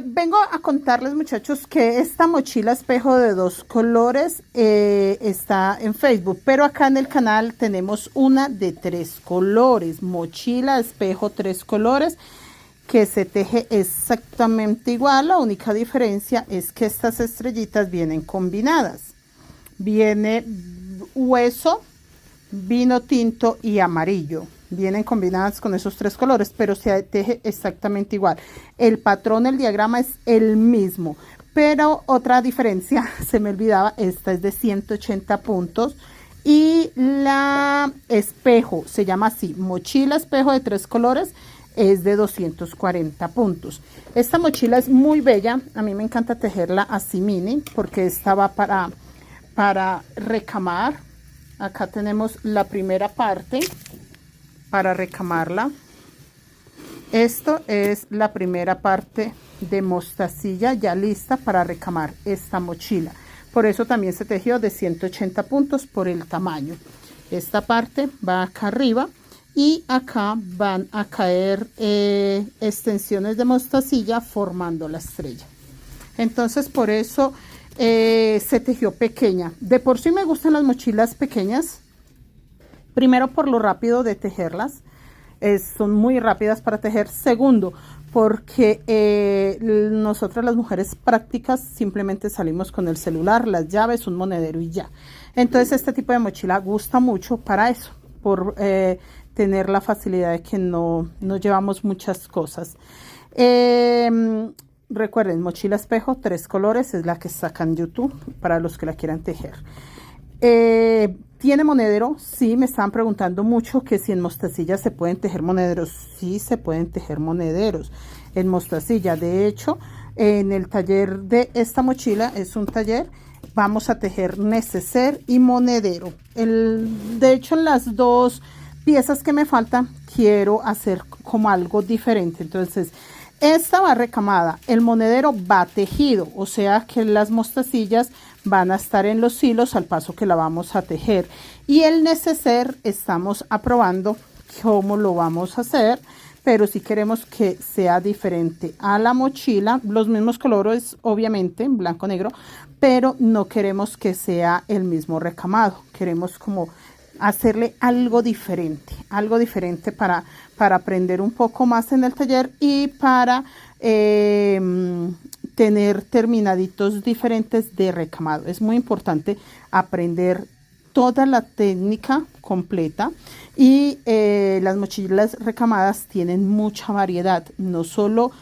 Vengo a contarles, muchachos, que esta mochila espejo de 2 colores está en Facebook, pero acá en el canal tenemos una de 3 colores, mochila espejo 3 colores, que se teje exactamente igual. La única diferencia es que estas estrellitas vienen combinadas. Viene hueso, vino tinto y amarillo. Vienen combinadas con esos 3 colores, pero se teje exactamente igual. El patrón, el diagrama es el mismo, pero otra diferencia, se me olvidaba, esta es de 180 puntos y la espejo, se llama así, mochila espejo de 3 colores, es de 240 puntos. Esta mochila es muy bella, a mí me encanta tejerla así mini, porque esta va para recamar. Acá tenemos la primera parte para recamarla. Esto es la primera parte de mostacilla ya lista para recamar esta mochila. Por eso también se tejió de 180 puntos por el tamaño. Esta parte va acá arriba y acá van a caer extensiones de mostacilla formando la estrella. Entonces por eso se tejió pequeña. De por sí me gustan las mochilas pequeñas. Primero, por lo rápido de tejerlas, son muy rápidas para tejer. Segundo, porque nosotras las mujeres prácticas simplemente salimos con el celular, las llaves, un monedero y ya. Entonces este tipo de mochila gusta mucho para eso, por tener la facilidad de que no llevamos muchas cosas. Recuerden, mochila espejo 3 colores es la que sacan en YouTube para los que la quieran tejer. ¿Tiene monedero? Sí, me estaban preguntando mucho que si en mostacilla se pueden tejer monederos. Sí, se pueden tejer monederos en mostacilla. De hecho, en el taller de esta mochila, es un taller, vamos a tejer neceser y monedero. De hecho, en las 2 piezas que me faltan, quiero hacer como algo diferente. Entonces, esta va recamada, el monedero va tejido, o sea que las mostacillas van a estar en los hilos al paso que la vamos a tejer. Y el neceser estamos aprobando cómo lo vamos a hacer, pero si queremos que sea diferente a la mochila, los mismos colores obviamente, blanco negro, pero no queremos que sea el mismo recamado, queremos como hacerle algo diferente para aprender un poco más en el taller y para tener terminaditos diferentes de recamado. Es muy importante aprender toda la técnica completa y las mochilas recamadas tienen mucha variedad, no solo